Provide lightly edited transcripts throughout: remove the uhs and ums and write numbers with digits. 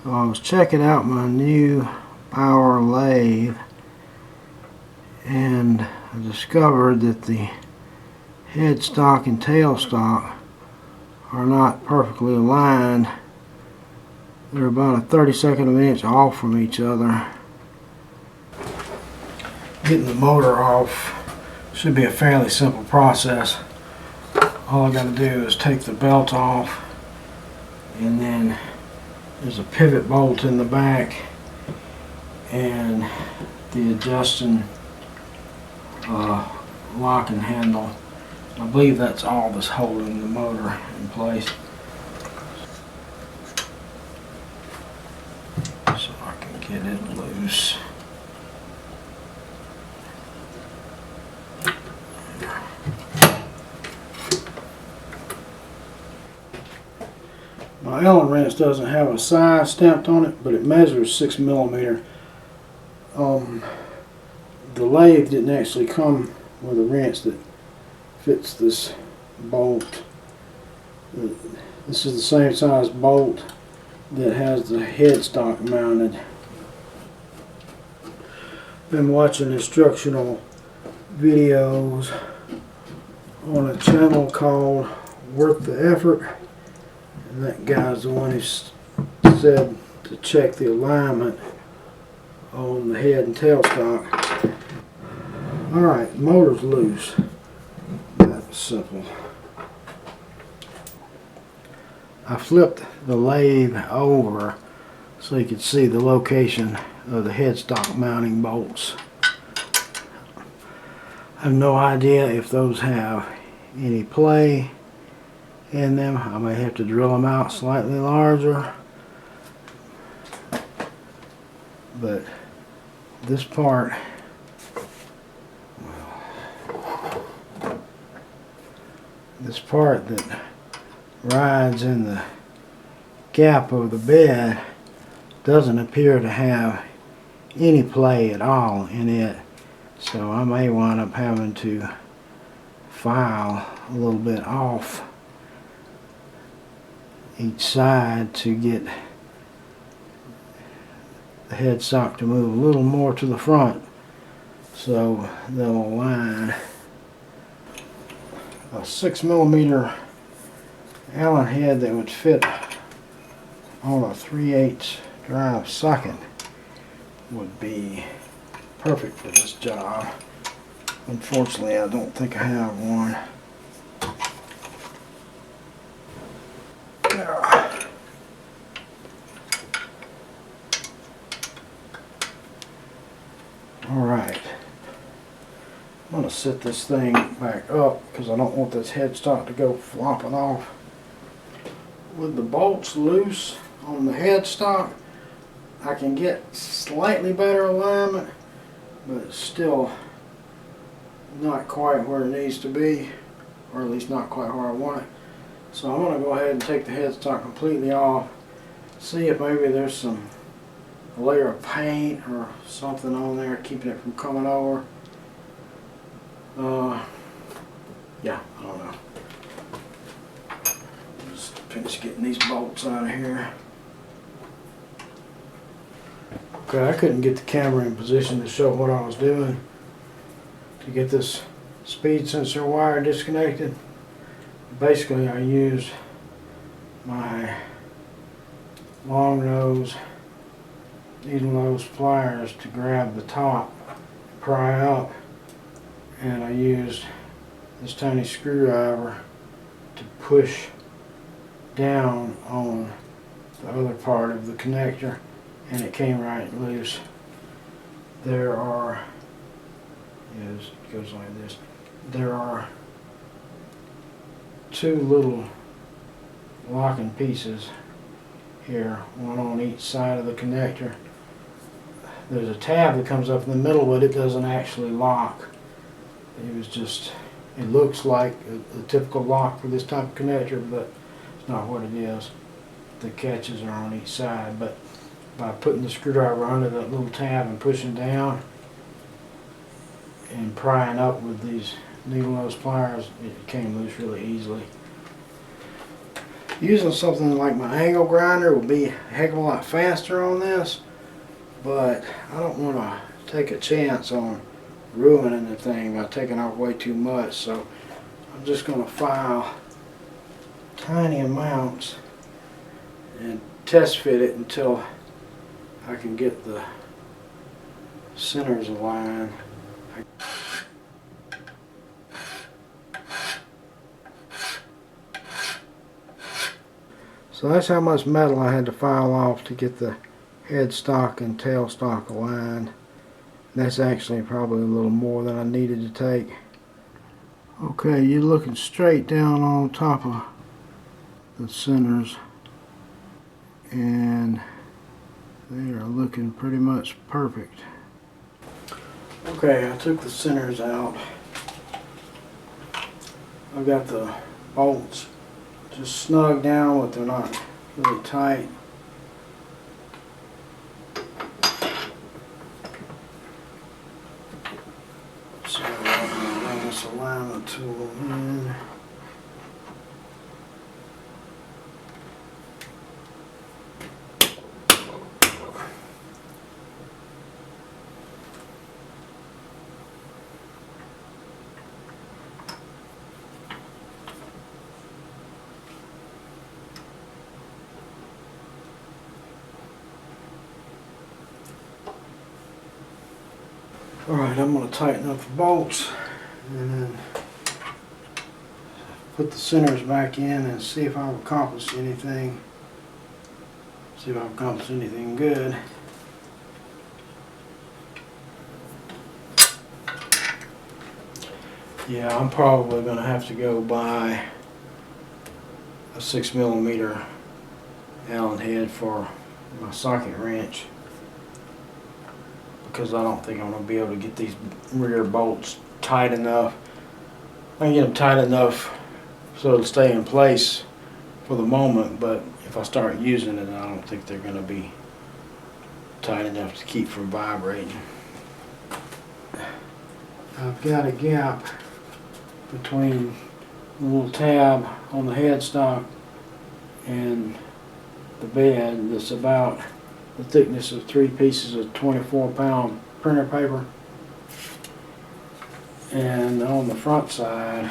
So I was checking out my new Bauer lathe, and I discovered that the headstock and tailstock are not perfectly aligned. They're about a 32nd of an inch off from each other. Getting the motor off should be a fairly simple process. All I got to do is take the belt off, and then there's a pivot bolt in the back and the adjusting locking handle. I believe that's all that's holding the motor in place. So I can get it loose. My Allen wrench doesn't have a size stamped on it, but it measures 6 millimeter. The lathe didn't actually come with a wrench that fits this bolt. This is the same size bolt that has the headstock mounted. Been watching instructional videos on a channel called Worth the Effort, and that guy's the one who said to check the alignment on the head and tailstock. Alright, the motor's loose. That was simple. I flipped the lathe over so you could see the location of the headstock mounting bolts. I have no idea if those have any play in them. I may have to drill them out slightly larger, but this part, that rides in the gap of the bed doesn't appear to have any play at all in it, so I may wind up having to file a little bit off each side to get the headstock to move a little more to the front so they'll align. A 6 millimeter Allen head that would fit on a 3/8 drive socket would be perfect for this job. Unfortunately, I don't think I have one. Alright, I'm going to set this thing back up because I don't want this headstock to go flopping off. With the bolts loose on the headstock, I can get slightly better alignment, but it's still not quite where it needs to be, or at least not quite where I want it. So I'm going to go ahead and take the headstock completely off, see if maybe there's a layer of paint or something on there keeping it from coming over. Yeah, I don't know. Just finish getting these bolts out of here. Okay, I couldn't get the camera in position to show what I was doing to get this speed sensor wire disconnected. Basically, I used my long nose, needle nose pliers to grab the top, pry up, and I used this tiny screwdriver to push down on the other part of the connector, and it came right loose. There are, it goes like this, there are two little locking pieces here, one on each side of the connector. There's a tab that comes up in the middle, but it doesn't actually lock. It looks like a typical lock for this type of connector, but it's not what it is. The catches are on each side, but by putting the screwdriver under that little tab and pushing down and prying up with these needle nose pliers, it came loose really easily. Using something like my angle grinder would be a heck of a lot faster on this, but I don't want to take a chance on ruining the thing by taking off way too much, so I'm just going to file tiny amounts and test fit it until I can get the centers aligned. So that's how much metal I had to file off to get the headstock and tailstock aligned. That's actually probably a little more than I needed to take. Okay, you're looking straight down on top of the centers, and they are looking pretty much perfect. Okay, I took the centers out. I've got the bolts just snug down, but they're not really tight. So I'm going to run this alignment tool in. Alright, I'm going to tighten up the bolts and then put the centers back in and see if I've accomplished anything. See if I've accomplished anything good. Yeah, I'm probably going to have to go buy a 6mm Allen head for my socket wrench, because I don't think I'm going to be able to get these rear bolts tight enough. I can get them tight enough so it'll stay in place for the moment, but if I start using it, I don't think they're going to be tight enough to keep from vibrating. I've got a gap between the little tab on the headstock and the bed that's about the thickness of 3 pieces of 24-pound printer paper. And on the front side,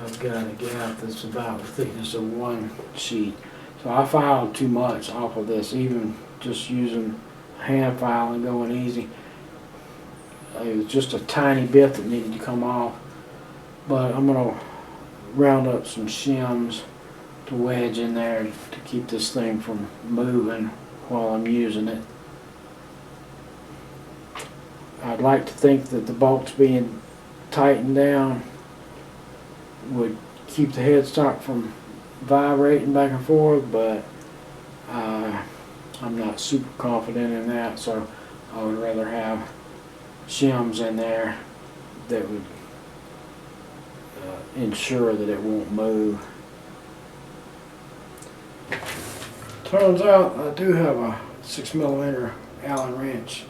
I've got a gap that's about the thickness of 1 sheet. So I filed too much off of this, even just using hand file and going easy. It was just a tiny bit that needed to come off. But I'm going to round up some shims to wedge in there to keep this thing from moving while I'm using it. I'd like to think that the bolts being tightened down would keep the headstock from vibrating back and forth, but I'm not super confident in that, so I would rather have shims in there that would ensure that it won't move. Turns out I do have a 6mm Allen wrench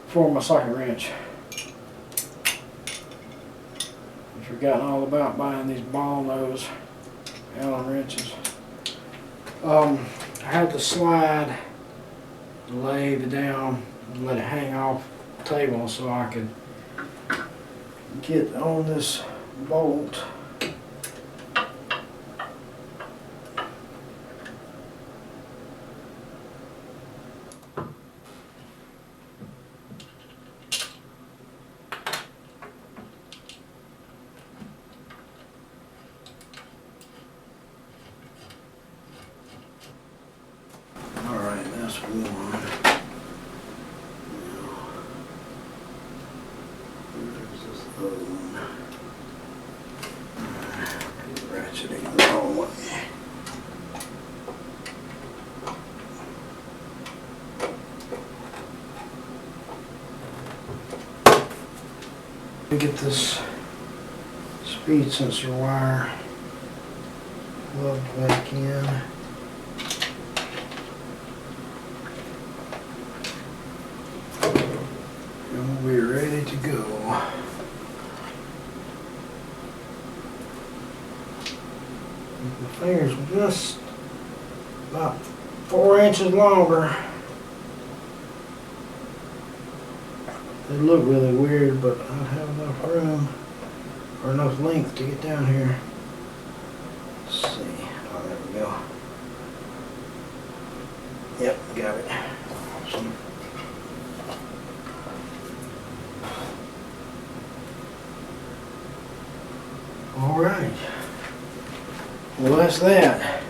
for my socket wrench. I've forgotten all about buying these ball nose Allen wrenches. I had to slide the lathe down and let it hang off the table so I could get on this bolt. Alright, that's one. There's this other one. Ratcheting the wrong way. Let me get this speed sensor wire plugged back in. And we'll be ready to go. fingers were just about 4 inches longer. They look really weird, but I have enough room or enough length to get down here. Let's see. Oh, there we go. Yep, got it. Awesome. All right. Well, that's that.